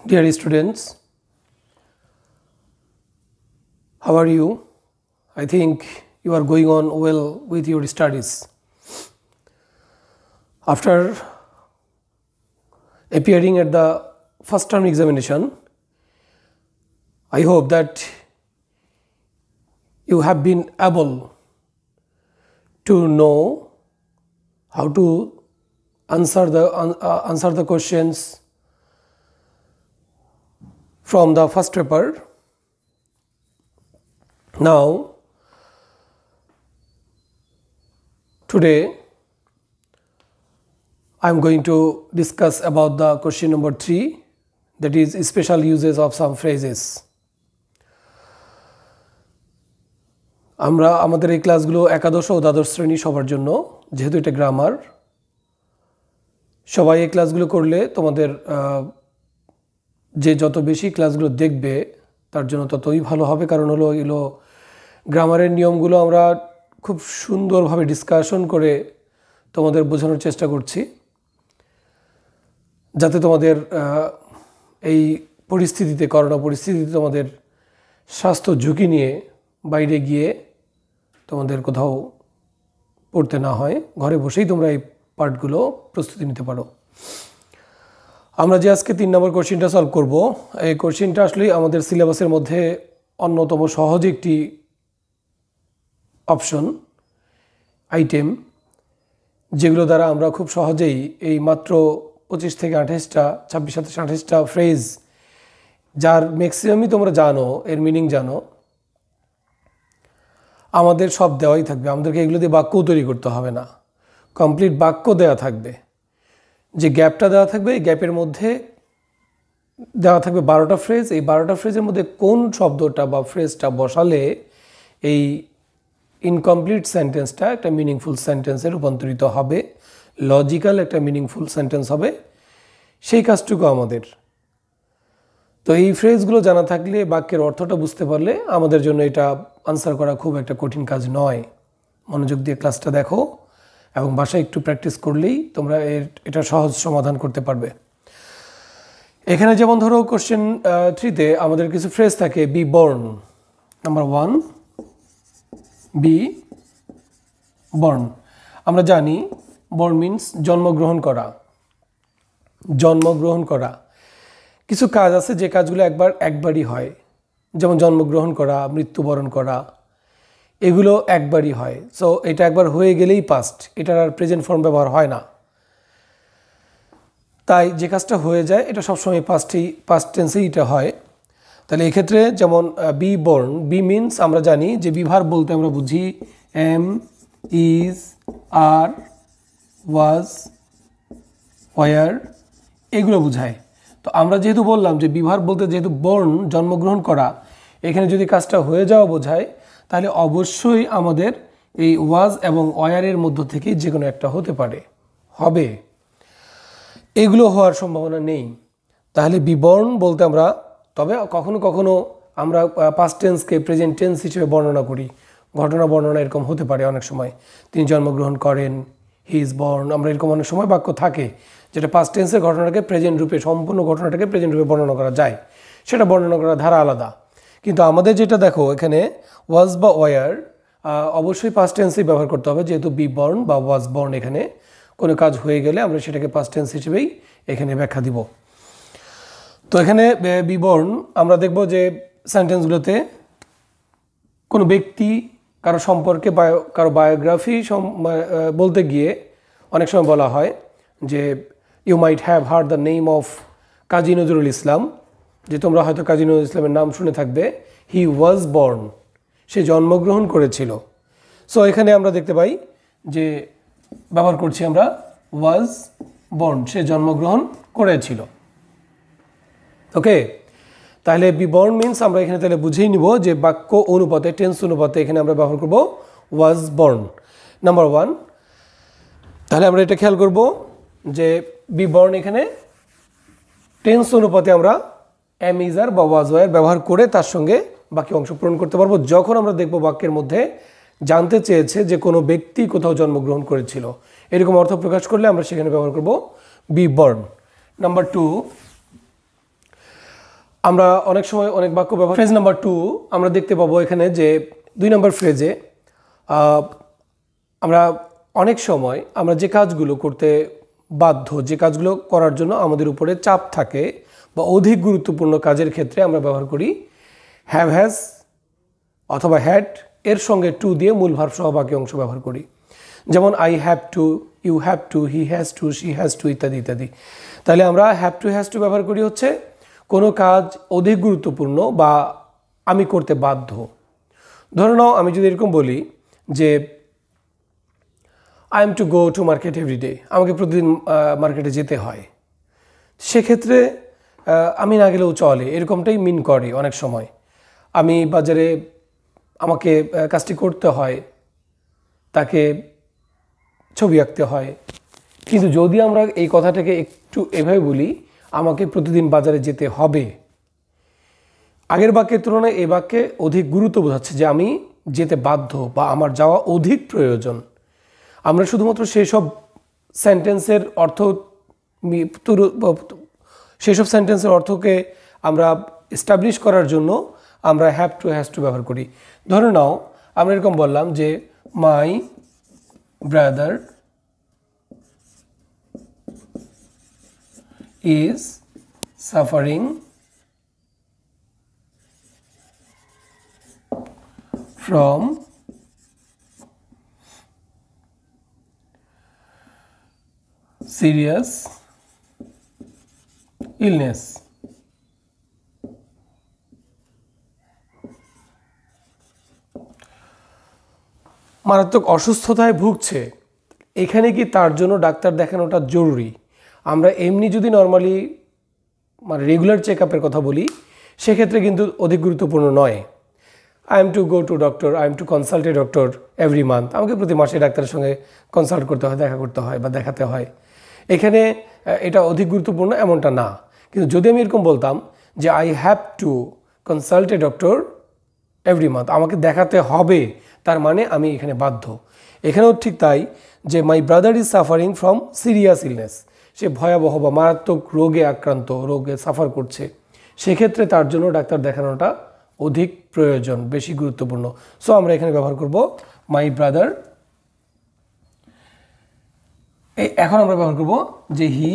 Dear students, how are you? I think you are going on well with your studies. After appearing at the first term examination, I hope that you have been able to know how to answer the questions from the first paper. Now, today I am going to discuss about the question number 3, that is special uses of some phrases. আমরা আমাদের এই ক্লাসগুলো একাদশ ও দ্বাদশ শ্রেণী সবার জন্য, যেহেতু এটা গ্রামার, সবাই এই ক্লাসগুলো করলে তোমাদের যে যত বেশি ক্লাসগুলো দেখবে তার জন্য ততই ভালো হবে। কারণ হলো এগুলো গ্রামারের নিয়মগুলো আমরা খুব সুন্দরভাবে ডিসকাশন করে তোমাদের বোঝানোর চেষ্টা করছি, যাতে তোমাদের এই পরিস্থিতিতে, করোনা পরিস্থিতিতে তোমাদের স্বাস্থ্য ঝুঁকি নিয়ে বাইরে গিয়ে তোমাদের কোথাও পড়তে না হয়, ঘরে বসেই তোমরা এই পার্টগুলো প্রস্তুতি নিতে পারো। আমরা যে আজকে 3 নম্বর কোশ্চেনটা সলভ করব, এই কোশ্চেনটা আসলে আমাদের সিলেবাসের মধ্যে অন্যতম সহজ একটি অপশন আইটেম, যেগুলো দ্বারা আমরা খুব সহজেই এই মাত্র 25 থেকে 28টা, 26-27-28টা ফ্রেজ, যার ম্যাক্সিমামই তোমরা জানো, এর মিনিং জানো, আমাদের সব দেওয়াই থাকবে। আমাদেরকে এগুলো দিয়ে বাক্যও তৈরি করতে হবে না, কমপ্লিট বাক্য দেওয়া থাকবে। যে গ্যাপটা দেওয়া থাকবে, এই গ্যাপের মধ্যে দেওয়া থাকবে 12টা ফ্রেজ। এই 12টা ফ্রেজের মধ্যে কোন শব্দটা বা ফ্রেজটা বসালে এই ইনকমপ্লিট সেন্টেন্সটা একটা মিনিংফুল সেন্টেন্সে রূপান্তরিত হবে, লজিক্যাল একটা মিনিংফুল সেন্টেন্স হবে, সেই কাজটুকু আমাদের। তো এই ফ্রেজগুলো জানা থাকলে, বাক্যের অর্থটা বুঝতে পারলে আমাদের জন্য এটা আনসার করা খুব একটা কঠিন কাজ নয়। মনোযোগ দিয়ে ক্লাসটা দেখো এবং বাসায় একটু প্র্যাকটিস করলেই তোমরা এটা সহজ সমাধান করতে পারবে। এখানে যেমন ধরো কোশ্চেন 3তে আমাদের কিছু ফ্রেজ থাকে। B born, number 1, B born. আমরা জানি বর্ন মিন্স জন্মগ্রহণ করা। জন্মগ্রহণ করা, কিছু কাজ আছে যে কাজগুলো একবারই হয়, যেমন জন্মগ্রহণ করা, মৃত্যুবরণ করা, এগুলো একবারই হয়। সো এটা একবার হয়ে গেলেই পাস্ট, এটার আর প্রেজেন্ট ফর্ম ব্যবহার হয় না। তাই যে কাজটা হয়ে যায় এটা সবসময় পাস্ট টেন্সেই এটা হয়। তাহলে এক্ষেত্রে যেমন বি বর্ন, বি মিন্স আমরা জানি যে বিভার বলতে আমরা বুঝি am, is, are, was, were, এগুলো বুঝায়। তো আমরা যেহেতু বললাম যে বিভার বলতে যেহেতু বর্ন জন্মগ্রহণ করা, এখানে যদি কাজটা হয়ে যাওয়া বোঝায়, তাহলে অবশ্যই আমাদের এই ওয়াজ এবং ওয়ারের মধ্য থেকে যে কোনো একটা হতে পারে, হবে। এগুলো হওয়ার সম্ভাবনা নেই। তাহলে বিবর্ণ বলতে আমরা, তবে কখনো কখনো আমরা পাস্ট টেন্সকে প্রেজেন্ট টেন্স হিসেবে বর্ণনা করি। ঘটনা বর্ণনা এরকম হতে পারে অনেক সময়। তিনি জন্মগ্রহণ করেন, হি ইজ বর্ন, আমরা এরকম অনেক সময় বাক্য থাকে যেটা পাস্ট টেন্সের ঘটনাটাকে প্রেজেন্ট রূপে, সম্পূর্ণ ঘটনাটাকে প্রেজেন্ট রূপে বর্ণনা করা যায়, সেটা বর্ণনা করার ধারা আলাদা। কিন্তু আমাদের যেটা দেখো এখানে ওয়াজ বা ওয়ার অবশ্যই পাস্ট টেন্সেই ব্যবহার করতে হবে, যেহেতু বি বর্ন বা ওয়াজ বর্ন এখানে কোনো কাজ হয়ে গেলে আমরা সেটাকে পাস্ট টেন্স হিসেবেই এখানে ব্যাখ্যা দিব। তো এখানে বি বর্ন আমরা দেখব যে সেন্টেন্সগুলোতে কোনো ব্যক্তি, কারো সম্পর্কে, কারো বায়োগ্রাফি বলতে গিয়ে অনেক সময় বলা হয় যে you might have heard the name of Kazi Nazrul Islam, যে তোমরা হয়তো কাজী নজরুল ইসলামের নাম শুনে থাকবে। হি ওয়াজ বর্ন, সে জন্মগ্রহণ করেছিল। সো এখানে আমরা দেখতে পাই যে ব্যবহার করছি আমরা ওয়াজ বর্ন, সে জন্মগ্রহণ করেছিল। ওকে, তাহলে বি বর্ন মিন্স আমরা এখানে তাহলে বুঝেই নিব যে বাক্য অনুপাতে, টেন্স অনুপাতে এখানে আমরা ব্যবহার করব ওয়াজ বর্ন, নাম্বার 1। তাহলে আমরা এটা খেয়াল করব যে বি বর্ন এখানে টেন্স অনুপাতে আমরা এম, ইজ, আর বা ওয়াজ, ওয়ার ব্যবহার করে তার সঙ্গে বাকি অংশ পূরণ করতে পারবো, যখন আমরা দেখব বাক্যের মধ্যে জানতে চেয়েছে যে কোনো ব্যক্তি কোথাও জন্মগ্রহণ করেছিল, এরকম অর্থ প্রকাশ করলে আমরা সেখানে ব্যবহার করব বি বর্ন। নাম্বার 2, আমরা অনেক সময় অনেক বাক্য ব্যবহার ফ্রেজ নাম্বার 2 আমরা দেখতে পাবো এখানে যে 2 নম্বর ফ্রেজে আমরা অনেক সময় আমরা যে কাজগুলো করতে বাধ্য, যে কাজগুলো করার জন্য আমাদের উপরে চাপ থাকে বা অধিক গুরুত্বপূর্ণ কাজের ক্ষেত্রে আমরা ব্যবহার করি হ্যাভ হ্যাজ অথবা হ্যাড এর সঙ্গে টু দিয়ে মূল ভার্ব সহ বাকি অংশ ব্যবহার করি। যেমন I have to, you have to, he has to, she has to ইত্যাদি ইত্যাদি। তাহলে আমরা হ্যাভ টু হ্যাজ টু ব্যবহার করি হচ্ছে কোনো কাজ অধিক গুরুত্বপূর্ণ বা আমি করতে বাধ্য। ধরে নাও আমি যদি এরকম বলি যে I am to go to market everyday, আমাকে প্রতিদিন মার্কেটে যেতে হয়, সেক্ষেত্রে আমি না গেলেও চলে, এরকমটাই মিন করে অনেক সময়। আমি বাজারে আমাকে কাজটি করতে হয়, তাকে ছবি আঁকতে হয়। কিন্তু যদি আমরা এই কথাটাকে একটু এভাবে বলি আমাকে প্রতিদিন বাজারে যেতে হবে, আগের বাক্যের তুলনায় এই বাক্যে অধিক গুরুত্ব বোঝাচ্ছে যে আমি যেতে বাধ্য বা আমার যাওয়া অধিক প্রয়োজন। আমরা শুধুমাত্র সেই সব সেন্টেন্সের অর্থকে আমরা এস্টাবলিশ করার জন্য আমরা হ্যাভ টু হ্যাজ টু ব্যবহার করি। ধরে নাও আমরা এরকম বললাম যে my brother is suffering from serious illness. মারাত্মক অসুস্থতায় ভুগছে, এখানে কি তার জন্য ডাক্তার দেখানোটা জরুরি? আমরা এমনি যদি নর্মালি মানে রেগুলার চেক আপের কথা বলি সেক্ষেত্রে কিন্তু অধিক গুরুত্বপূর্ণ নয়। I am to go two doctor, I am to consult a doctor every month, আমাকে প্রতি মাসে ডাক্তারের সঙ্গে কনসাল্ট করতে হয়, দেখা করতে হয় বা দেখাতে হয়। এখানে এটা অধিক গুরুত্বপূর্ণ এমনটা না। কিন্তু যদি আমি এরকম বলতাম যে I have to consult a doctor every month, আমাকে দেখাতে হবে, তার মানে আমি এখানে বাধ্য। এখানেও ঠিক তাই যে my brother is suffering from serious illness, সে ভয়াবহ বা মারাত্মক রোগে আক্রান্ত, রোগে সাফার করছে, সেক্ষেত্রে তার জন্য ডাক্তার দেখানোটা অধিক প্রয়োজন, বেশি গুরুত্বপূর্ণ। সো আমরা এখানে ব্যবহার করব মাই ব্রাদার। এখন আমরা ব্যবহার করব যে হি,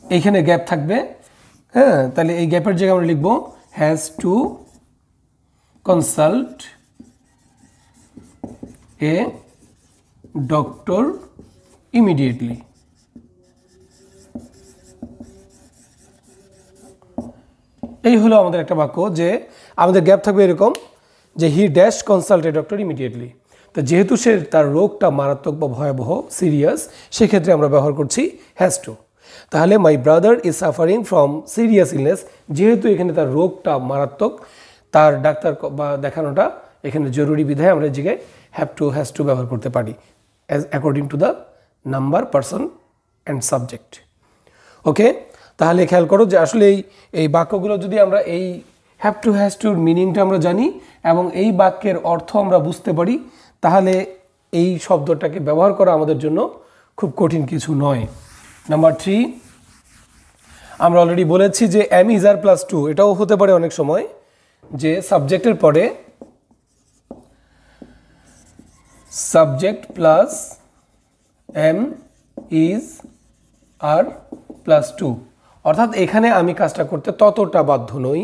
এইখানে গ্যাপ থাকবে, হ্যাঁ, তাহলে এই গ্যাপের জায়গায় আমরা লিখব has to consult a doctor immediately. এই হলো আমাদের একটা বাক্য যে আমাদের গ্যাপ থাকবে এরকম যে he dash consult a doctor immediately. তো যেহেতু সে তার রোগটা মারাত্মক বা ভয়াবহ সিরিয়াস, সেক্ষেত্রে আমরা ব্যবহার করছি হ্যাজ টু। তাহলে মাই brother is suffering from serious illness, যেহেতু এখানে তার রোগটা মারাত্মক, তার ডাক্তার বা দেখানোটা এখানে জরুরি বিধায় আমরা এই জায়গায় হ্যাভ টু হ্যাজ টু ব্যবহার করতে পারি as according to the number, person and subject. Okay, তাহলে খেয়াল করো যে আসলে এই বাক্যগুলো যদি আমরা এই হ্যাভ টু হ্যাজ টুর মিনিংটা আমরা জানি এবং এই বাক্যের অর্থ আমরা বুঝতে পারি, তাহলে এই শব্দটাকে ব্যবহার করা আমাদের জন্য খুব কঠিন কিছু নয়। নাম্বার 3, আমরা অলরেডি বলেছি যে am is are plus to, এটাও হতে পারে অনেক সময় যে সাবজেক্টের পরে subject plus am is are plus to, অর্থাৎ এখানে আমি কাজটা করতে ততটা বাধ্য নই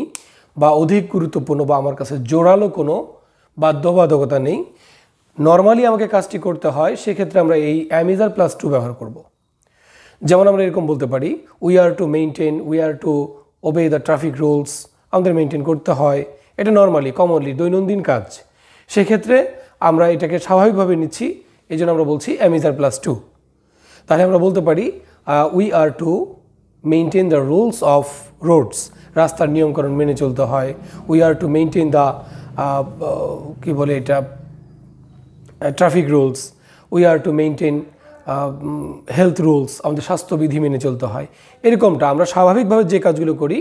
বা অধিক গুরুত্বপূর্ণ বা আমার কাছে জোরালো কোনো বাধ্যবাধকতা নেই, নর্মালি আমাকে কাজটি করতে হয়, সেক্ষেত্রে আমরা এই am is are plus to ব্যবহার করব। যেমন আমরা এরকম বলতে পারি we are to maintain, we are to obey the traffic rules, আমাদের মেনটেন করতে হয়, এটা নর্মালি কমনলি দৈনন্দিন কাজ, সেক্ষেত্রে আমরা এটাকে স্বাভাবিকভাবে নিচ্ছি, এই জন্য আমরা বলছি am is are plus to. তাহলে আমরা বলতে পারি we are to maintain the rules of roads, রাস্তার নিয়মকানুন মেনে চলতে হয়। We are to maintain the কী বলে এটা traffic rules, we are to maintain health rules, আমাদের স্বাস্থ্যবিধি মেনে চলতে হয়। এরকমটা আমরা স্বাভাবিকভাবে যে কাজগুলো করি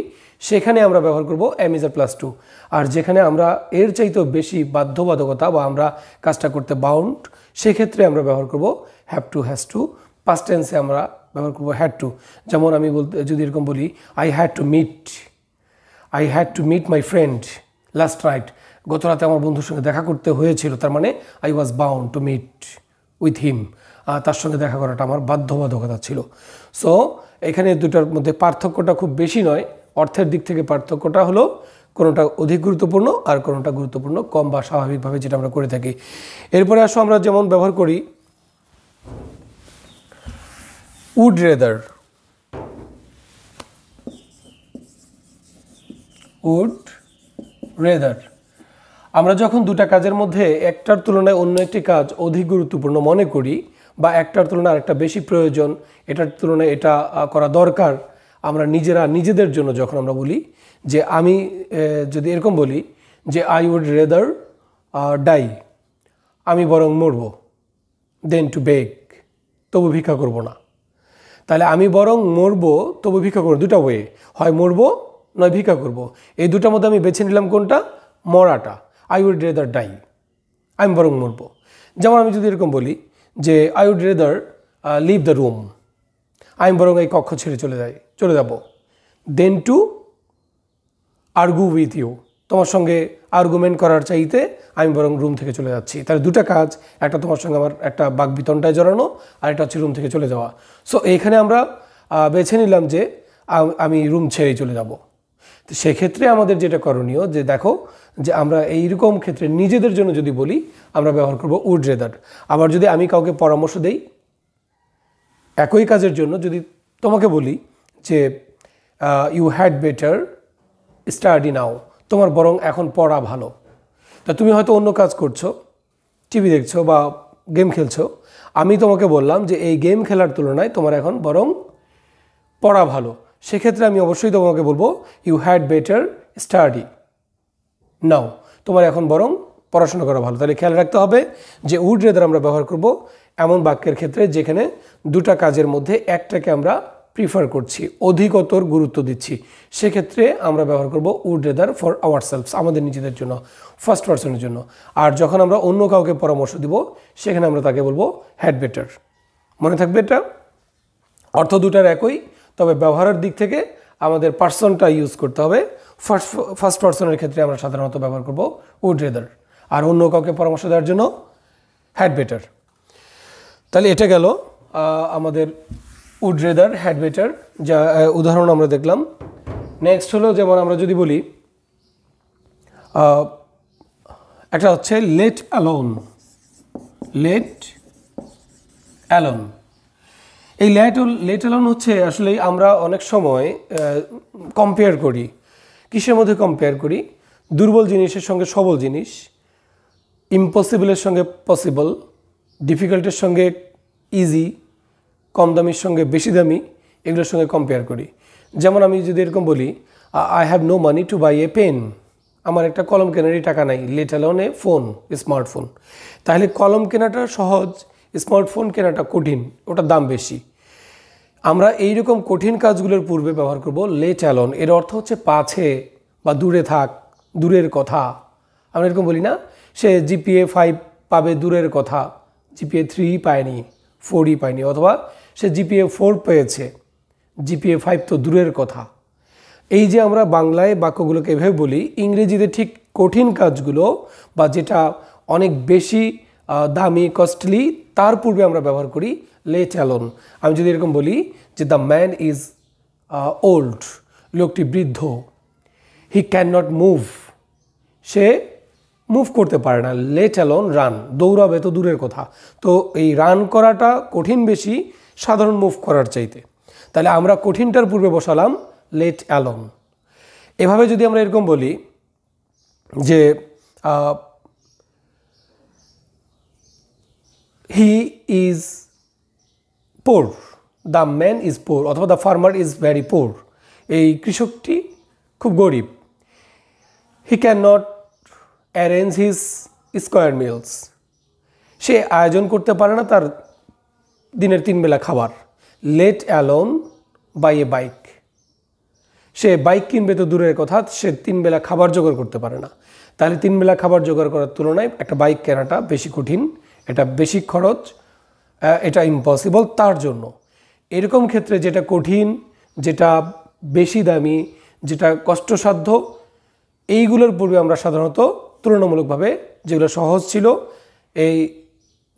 সেখানে আমরা ব্যবহার করব am is are plus to. আর যেখানে আমরা এর চাইতেও বেশি বাধ্যবাধকতা বা আমরা কাজটা করতে বাউন্ড, সেক্ষেত্রে আমরা ব্যবহার করব have to has to. Past টেন্সে আমরা ব্যবহার করব হ্যাড টু। যেমন আমি যদি এরকম বলি I had to meet I had to meet my friend last night, গত রাতে আমার বন্ধুর সঙ্গে দেখা করতে হয়েছিল, তার মানে I was bound to meet with him, তার সঙ্গে দেখা করাটা আমার বাধ্যবাধকতা ছিল। সো এখানে দুটার মধ্যে পার্থক্যটা খুব বেশি নয়, অর্থের দিক থেকে পার্থক্যটা হলো কোনোটা অধিক গুরুত্বপূর্ণ আর কোনোটা গুরুত্বপূর্ণ কম বা স্বাভাবিকভাবে যেটা আমরা করে থাকি। এরপরে আসো আমরা যেমন ব্যবহার করি উড রেদার। উড রেদার আমরা যখন দুটা কাজের মধ্যে একটার তুলনায় অন্য একটি কাজ অধিক গুরুত্বপূর্ণ মনে করি বা একটার তুলনায় আরেকটা বেশি প্রয়োজন, এটার তুলনায় এটা করা দরকার, আমরা নিজেদের জন্য যখন আমরা বলি যে আমি যদি এরকম বলি যে আই উড রেদার ডাই, আমি বরং মরব, দেন টু বেগ, তবু ভিক্ষা করব না। তাহলে আমি বরং মরবো তবু ভিক্ষা করবো, দুটা ওয়ে, হয় মরবো নয় ভিক্ষা করব। এই দুটার মধ্যে আমি বেছে নিলাম কোনটা? মরাটা। আই উড রেদার ডাই, আমি বরং মরবো। যেমন আমি যদি এরকম বলি যে I would rather leave the room, আমি বরং এই কক্ষ ছেড়ে চলে যাব। Then to argue with you, তোমার সঙ্গে আর্গুমেন্ট করার চাইতে আমি বরং রুম থেকে চলে যাচ্ছি। তাহলে দুটা কাজ, একটা তোমার সঙ্গে আমার একটা বাকবিতণ্ডায় জড়ানো, আর একটা হচ্ছে রুম থেকে চলে যাওয়া। সো এইখানে আমরা বেছে নিলাম যে আমি রুম ছেড়েই চলে যাব। তো সেক্ষেত্রে আমাদের যেটা করণীয় যে দেখো যে আমরা এইরকম ক্ষেত্রে নিজেদের জন্য যদি বলি আমরা ব্যবহার করব উড রেদার। আবার যদি আমি কাউকে পরামর্শ দেই একই কাজের জন্য, যদি তোমাকে বলি যে you had better study now, তোমার বরং এখন পড়া ভালো। তা তুমি হয়তো অন্য কাজ করছো, টিভি দেখছো বা গেম খেলছো, আমি তোমাকে বললাম যে এই গেম খেলার তুলনায় তোমার এখন বরং পড়া ভালো। সেক্ষেত্রে আমি অবশ্যই তোমাকে বলবো you had better study now, তোমার এখন বরং পড়াশোনা করা ভালো। তাহলে খেয়াল রাখতে হবে যে উড রেদার আমরা ব্যবহার করব এমন বাক্যের ক্ষেত্রে যেখানে দুটা কাজের মধ্যে একটাকে আমরা প্রিফার করছি, অধিকতর গুরুত্ব দিচ্ছি, সেক্ষেত্রে আমরা ব্যবহার করব would rather for ourselves, আমাদের নিজেদের জন্য, ফার্স্ট পার্সনের জন্য। আর যখন আমরা অন্য কাউকে পরামর্শ দিব সেখানে আমরা তাকে বলবো হ্যাড বেটার। মনে থাকবে এটা, অর্থ দুটার একই, তবে ব্যবহারের দিক থেকে আমাদের পার্সনটা ইউজ করতে হবে। ফার্স্ট পার্সনের ক্ষেত্রে আমরা সাধারণত ব্যবহার করব উড রেদার, আর অন্য কাউকে পরামর্শ দেওয়ার জন্য হ্যাড বেটার। তাহলে এটা গেল আমাদের উড রেদার, হ্যাড বেটার যা উদাহরণ আমরা দেখলাম। নেক্সট হলো যেমন আমরা যদি বলি একটা হচ্ছে লেট অ্যালোন। লেট অ্যালোন, এই লেট অ্যালোন হচ্ছে আসলে আমরা অনেক সময় কম্পেয়ার করি। কিসের মধ্যে কম্পেয়ার করি? দুর্বল জিনিসের সঙ্গে সবল জিনিস, ইম্পসিবলের সঙ্গে পসিবল, ডিফিকাল্টের সঙ্গে ইজি, কম দামির সঙ্গে বেশি দামি, এগুলোর সঙ্গে কম্পেয়ার করি। যেমন আমি যদি এরকম বলি I have no money to buy a pen, আমার একটা কলম কেনারই টাকা নাই, let alone a phone, smartphone. তাহলে কলম কেনাটা সহজ, স্মার্টফোন কেনাটা কঠিন, ওটার দাম বেশি। আমরা এইরকম কঠিন কাজগুলোর পূর্বে ব্যবহার করব লেট অ্যালোন। এর অর্থ হচ্ছে পাছে বা দূরে থাক, দূরের কথা। আমরা এরকম বলি না, সে জিপিএ 5 পাবে, দূরের কথা, জিপিএ 3 পায়নি, 4ই পায়নি, অথবা সে জিপিএ 4 পেয়েছে, জিপিএ 5 তো দূরের কথা। এই যে আমরা বাংলায় বাক্যগুলোকে এভাবে বলি, ইংরেজিতে ঠিক কঠিন কাজগুলো বা যেটা অনেক বেশি দামি, কস্টলি, তার পূর্বে আমরা ব্যবহার করি লেট অ্যালোন। আমি যদি এরকম বলি যে দ্য ম্যান ইজ ওল্ড, লোকটি বৃদ্ধ, হি can not move, say move করতে পারে না, লেট অ্যালোন রান, দৌড়াবে তো দূরের কথা। তো এই রান করাটা কঠিন বেশি সাধারণ মুভ করার চাইতে, তাহলে আমরা কঠিনটার পূর্বে বসালাম লেট অ্যালোন। এভাবে যদি আমরা এরকম বলি যে he is poor, the man is poor, অথবা the farmer is very poor, এই কৃষকটি খুব গরিব। He can not arrange his square meals, সে আয়োজন করতে পারে না তার দিনের 3 বেলা খাবার। Let alone buy a bike, সে বাইক কিনবে তো দূরের কথা, সে 3 বেলা খাবার জোগাড় করতে পারে না। তাহলে 3 বেলা খাবার জোগাড় করার তুলনায় একটা বাইক কেনাটা বেশি কঠিন, এটা বেশি খরচ, এটা ইম্পসিবল তার জন্য। এরকম ক্ষেত্রে যেটা কঠিন, যেটা বেশি দামি, যেটা কষ্টসাধ্য এইগুলোর পূর্বে আমরা সাধারণত তুলনামূলকভাবে যেগুলো সহজ ছিল, এই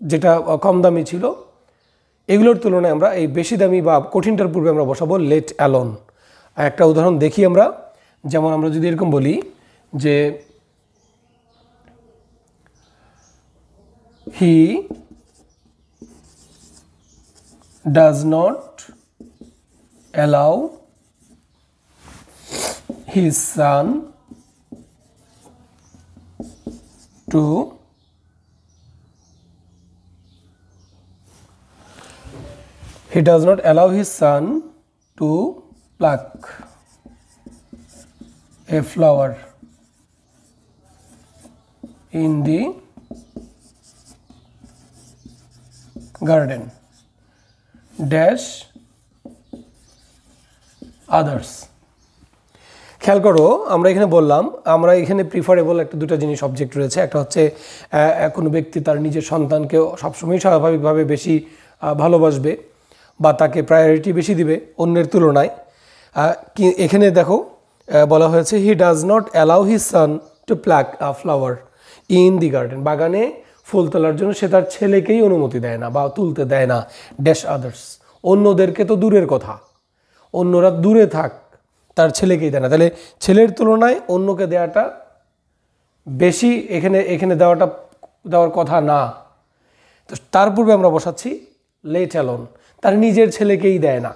যেটা কম দামি ছিল, এগুলোর তুলনায় আমরা এই বেশি দামি বা কঠিনটার পূর্বে আমরা বসাবো লেট অ্যালোন। একটা উদাহরণ দেখি আমরা, যেমন আমরা যদি এরকম বলি যে হি does not allow his son to he does not allow his son to pluck a flower in the garden dash others। খেয়াল করো, আমরা এখানে বললাম আমরা এখানে প্রিফারেবল একটা দুটো জিনিস অবজেক্ট রয়েছে। একটা হচ্ছে কোনো ব্যক্তি তার নিজের সন্তানকে সবসময় স্বাভাবিকভাবে বেশি ভালোবাসবে বা তাকে প্রায়োরিটি বেশি দিবে অন্যের তুলনায়। এখানে দেখো বলা হয়েছে he does not allow his son to pluck a flower in the garden. বাগানে ফুল তোলার জন্য সে তার ছেলেকেই অনুমতি দেয় না বা তুলতে দেয় না। ড্যাশ আদার্স, অন্যদেরকে তো দূরের কথা, অন্যরা দূরে থাক, তার ছেলেকেই দেয় না। তাহলে ছেলের তুলনায় অন্যকে দেওয়াটা বেশি এখানে দেওয়ার কথা না। তো তার পূর্বে আমরা বসাচ্ছি লেট অ্যালোন, তার নিজের ছেলেকেই দেয় না,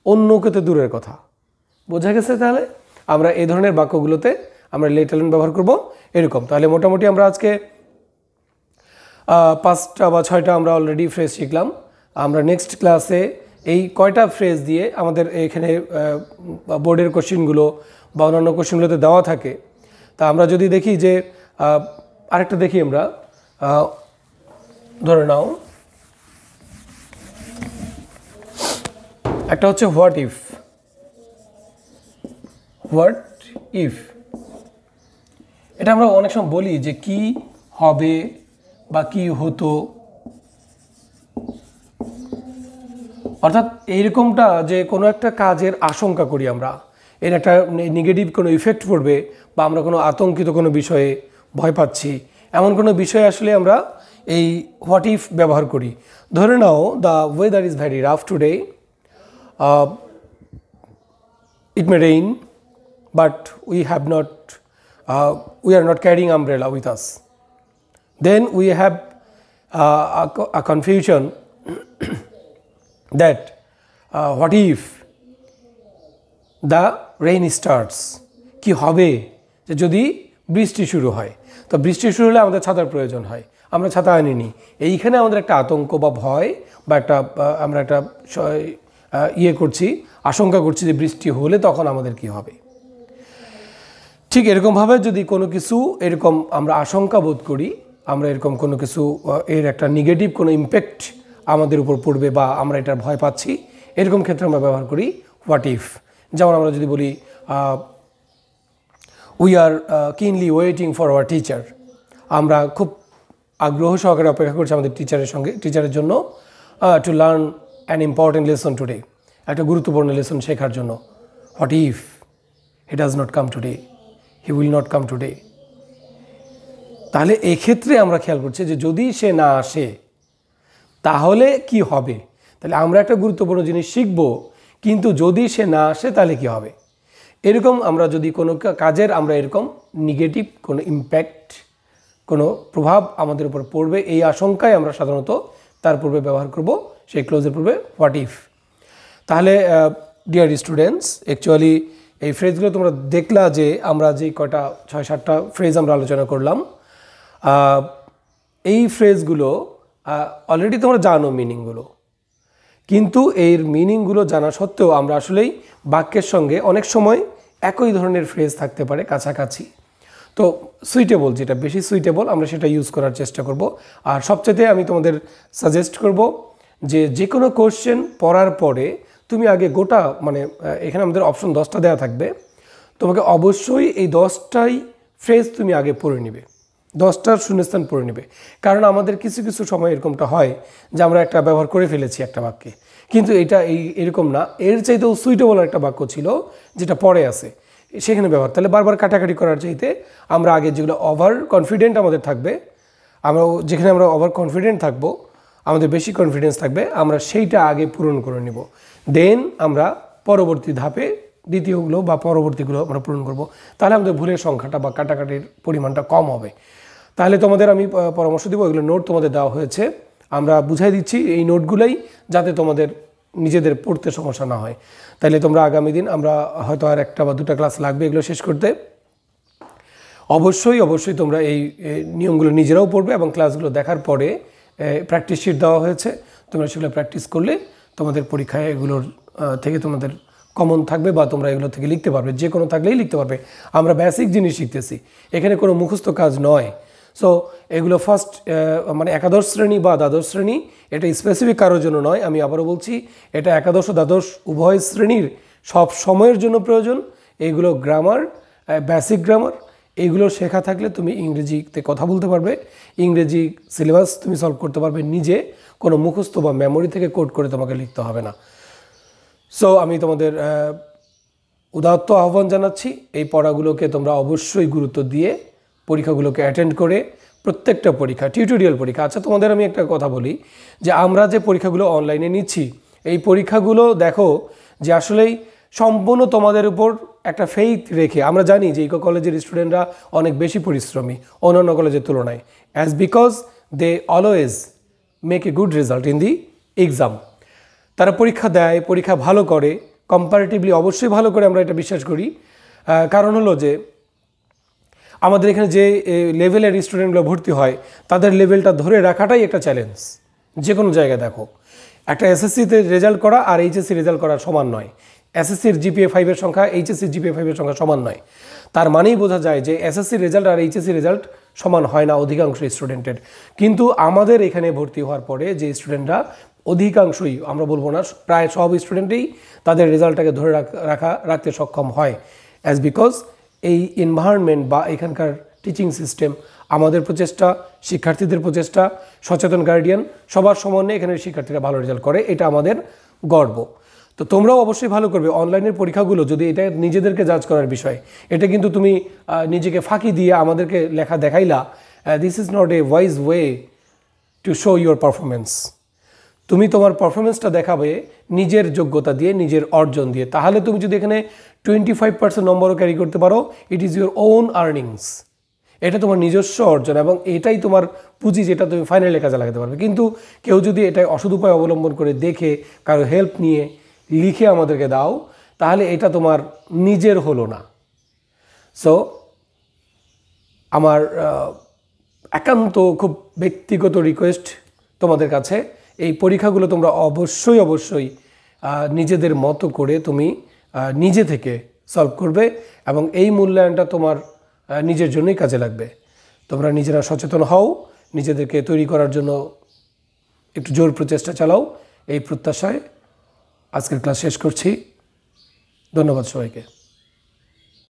অন্যকে তো দূরের কথা। বোঝা গেছে? তাহলে আমরা এই ধরনের বাক্যগুলোতে আমরা লেট অ্যালোন ব্যবহার করব এরকম। তাহলে মোটামুটি আমরা আজকে 5টা বা 6টা আমরা অলরেডি ফ্রেজ শিখলাম। আমরা নেক্সট ক্লাসে এই কয়টা ফ্রেজ দিয়ে আমাদের এখানে বোর্ডের কোশ্চেনগুলো বা অন্যান্য কোশ্চেনগুলোতে দেওয়া থাকে, তা আমরা যদি দেখি যে আরেকটা দেখি আমরা, ধরে নাও একটা হচ্ছে হোয়াট ইফ। এটা আমরা অনেক সময় বলি যে কি হবে বা কি হতো, অর্থাৎ এইরকমটা যে কোনো একটা কাজের আশঙ্কা করি আমরা, এর একটা নেগেটিভ কোনো ইফেক্ট পড়বে বা আমরা কোনো আতঙ্কিত কোনো বিষয়ে ভয় পাচ্ছি, এমন কোনো বিষয়ে আসলে আমরা এই হোয়াট ইফ ব্যবহার করি। ধরে নাও the weather is very rough today, it may rain but we are not carrying umbrella with us. Then we have a confusion that what if the rain starts, কি হবে যে যদি বৃষ্টি শুরু হয়। তো বৃষ্টি শুরু হলে আমাদের ছাতার প্রয়োজন হয়, আমরা ছাতা আনিনি। এইখানে আমাদের একটা আতঙ্ক বা ভয় বা আমরা একটা আশঙ্কা করছি যে বৃষ্টি হলে তখন আমাদের কি হবে। ঠিক এরকমভাবে যদি কোনো কিছু এরকম আমরা আশঙ্কা বোধ করি, আমরা এরকম কোনো কিছু এর একটা নেগেটিভ কোনো ইম্প্যাক্ট আমাদের উপর পড়বে বা আমরা এটার ভয় পাচ্ছি, এরকম ক্ষেত্রে আমরা ব্যবহার করি হোয়াট ইফ। যেমন আমরা যদি বলি উই আর কিনলি ওয়েটিং ফর আওয়ার টিচার, আমরা খুব আগ্রহ সহকারে অপেক্ষা করছি আমাদের টিচারের জন্য to learn an important lesson today, একটা গুরুত্বপূর্ণ লেসন শেখার জন্য। What if he does not come today, he will not come today. তাহলে এক্ষেত্রে আমরা খেয়াল করছি যে যদি সে না আসে তাহলে কি হবে। তাহলে আমরা একটা গুরুত্বপূর্ণ জিনিস শিখব, কিন্তু যদি সে না আসে তাহলে কি হবে। এরকম আমরা যদি কোনো কাজের আমরা এরকম নেগেটিভ কোনো ইম্প্যাক্ট, কোনো প্রভাব আমাদের উপর পড়বে, এই আশঙ্কায় আমরা সাধারণত তার পূর্বে ব্যবহার করব সেই ক্লোজের পূর্বে হোয়াট ইফ। তাহলে ডিয়ার স্টুডেন্টস, অ্যাকচুয়ালি এই ফ্রেজগুলো তোমরা দেখলা যে আমরা যে কয়টা 6-7টা ফ্রেজ আমরা আলোচনা করলাম, এই ফ্রেজগুলো অলরেডি তোমরা জানো মিনিংগুলো, কিন্তু এর মিনিংগুলো জানা সত্ত্বেও আমরা আসলেই বাক্যের সঙ্গে অনেক সময় একই ধরনের ফ্রেজ থাকতে পারে কাছাকাছি। তো সুইটেবল, যেটা বেশি সুইটেবল আমরা সেটা ইউজ করার চেষ্টা করব। আর সবচেয়ে আমি তোমাদের সাজেস্ট করব যে কোনো কোশ্চেন পড়ার পরে তুমি আগে গোটা এখানে আমাদের অপশন 10টা দেওয়া থাকবে, তোমাকে অবশ্যই এই 10টাই ফ্রেজ তুমি আগে পড়ে নিবে, 10টার শূন্যস্থান পড়ে নেবে। কারণ আমাদের কিছু কিছু সময় এরকমটা হয় যে আমরা একটা ব্যবহার করে ফেলেছি একটা বাক্যে, কিন্তু এটা এরকম না, এর চাইতেও সুইটেবল একটা বাক্য ছিল যেটা পরে আছে সেখানে ব্যবহার। তাহলে বারবার কাটাকাটি করার চাইতে আমরা আগে যেগুলো ওভার কনফিডেন্ট আমাদের থাকবে, যেখানে আমরা ওভার কনফিডেন্ট থাকবো, আমাদের বেশি কনফিডেন্স থাকবে, আমরা সেইটা আগে পূরণ করে নিব, দেন আমরা পরবর্তী ধাপে দ্বিতীয়গুলো বা পরবর্তীগুলো আমরা পূরণ করব। তাহলে আমাদের ভুলের সংখ্যাটা বা কাটাকাটির পরিমাণটা কম হবে। তাহলে তোমাদের আমি পরামর্শ দেবো, এগুলো নোট তোমাদের দেওয়া হয়েছে, আমরা বুঝাই দিচ্ছি এই নোটগুলোই, যাতে তোমাদের নিজেদের পড়তে সমস্যা না হয়। তাইলে তোমরা আগামী দিন, আমরা হয়তো আর একটা বা দুটা ক্লাস লাগবে এগুলো শেষ করতে, অবশ্যই তোমরা এই নিয়মগুলো নিজেরাও পড়বে এবং ক্লাসগুলো দেখার পরে প্র্যাকটিস শিট দেওয়া হয়েছে, তোমরা সেগুলো প্র্যাকটিস করলে তোমাদের পরীক্ষায় এগুলোর থেকে তোমাদের কমন থাকবে বা তোমরা এগুলো থেকে লিখতে পারবে, যে কোনো থাকলেই লিখতে পারবে। আমরা বেসিক জিনিস শিখতেছি, এখানে কোনো মুখস্থ কাজ নয়। সো এগুলো ফার্স্ট মানে একাদশ শ্রেণী বা দ্বাদশ শ্রেণী, এটা স্পেসিফিক কারোর জন্য নয়, আমি আবারও বলছি, এটা একাদশ ও দ্বাদশ উভয় শ্রেণীর সব সময়ের জন্য প্রয়োজন। এইগুলো গ্রামার, বেসিক গ্রামার, এইগুলো শেখা থাকলে তুমি ইংরেজিতে কথা বলতে পারবে, ইংরেজি সিলেবাস তুমি সলভ করতে পারবে নিজে, কোনো মুখস্থ বা মেমোরি থেকে কোড করে তোমাকে লিখতে হবে না। সো আমি তোমাদের উদাত্ত আহ্বান জানাচ্ছি, এই পড়াগুলোকে তোমরা অবশ্যই গুরুত্ব দিয়ে পরীক্ষাগুলোকে অ্যাটেন্ড করে, প্রত্যেকটা পরীক্ষা টিউটোরিয়াল পরীক্ষা। আচ্ছা, তোমাদের আমি একটা কথা বলি, যে আমরা যে পরীক্ষাগুলো অনলাইনে নিচ্ছি, এই পরীক্ষাগুলো দেখো যে আসলেই সম্পূর্ণ তোমাদের উপর একটা ফেইথ রেখে। আমরা জানি যে ইকো কলেজের স্টুডেন্টরা অনেক বেশি পরিশ্রমী অন্যান্য কলেজের তুলনায়, as because they always make a good result in the exam. তারা পরীক্ষা দেয়, পরীক্ষা ভালো করে, কম্পারেটিভলি অবশ্যই ভালো করে, আমরা এটা বিশ্বাস করি। কারণ হলো যে আমাদের এখানে যে লেভেলের স্টুডেন্টগুলো ভর্তি হয়, তাদের লেভেলটা ধরে রাখাটাই একটা চ্যালেঞ্জ। যে কোনো জায়গায় দেখো, একটা এসএসসিতে রেজাল্ট করা আর এইচএসসি রেজাল্ট করা সমান নয়। এসএসসির জিপিএ 5-এর সংখ্যা এইচএসসির জিপিএ 5-এর সংখ্যা সমান নয়। তার মানেই বোঝা যায় যে এসএসসির রেজাল্ট আর এইচএসসি রেজাল্ট সমান হয় না অধিকাংশ স্টুডেন্টের। কিন্তু আমাদের এখানে ভর্তি হওয়ার পরে যে স্টুডেন্টরা অধিকাংশই, আমরা বলবো না, প্রায় সব স্টুডেন্টেই তাদের রেজাল্টটাকে ধরে রাখতে সক্ষম হয়, অ্যাজ বিকজ এই এনভায়রনমেন্ট বা এখানকার টিচিং সিস্টেম, আমাদের প্রচেষ্টা, শিক্ষার্থীদের প্রচেষ্টা, সচেতন গার্ডিয়ান, সবার সমন্বয়ে এখানের শিক্ষার্থীরা ভালো রেজাল্ট করে, এটা আমাদের গর্ব। তো তোমরাও অবশ্যই ভালো করবে। অনলাইনের পরীক্ষাগুলো যদি এটা নিজেদেরকে জাজ করার বিষয়, এটা কিন্তু তুমি নিজেকে ফাঁকি দিয়ে আমাদেরকে লেখা দেখাইলা, this is not a wise way to show your performance. তুমি তোমার পারফরমেন্সটা দেখাবে নিজের যোগ্যতা দিয়ে, নিজের অর্জন দিয়ে। তাহলে তুমি যদি এখানে 25% নম্বরও ক্যারি করতে পারো, it is your own earnings, এটা তোমার নিজস্ব অর্জন এবং এটাই তোমার পুঁজি, যেটা তুমি ফাইনালে কাজে লাগাতে পারবে। কিন্তু কেউ যদি এটা অসৎ উপায় অবলম্বন করে, দেখে কারো হেল্প নিয়ে লিখে আমাদেরকে দাও, তাহলে এটা তোমার নিজের হলো না। সো আমার একান্ত খুব ব্যক্তিগত রিকোয়েস্ট তোমাদের কাছে, এই পরীক্ষাগুলো তোমরা অবশ্যই নিজেদের মতো করে তুমি নিজে থেকে সলভ করবে এবং এই মূল্যায়নটা তোমার নিজের জন্যই কাজে লাগবে। তোমরা নিজেরা সচেতন হও, নিজেদেরকে তৈরি করার জন্য একটু জোর প্রচেষ্টা চালাও, এই প্রত্যাশায় আজকের ক্লাস শেষ করছি। ধন্যবাদ সবাইকে।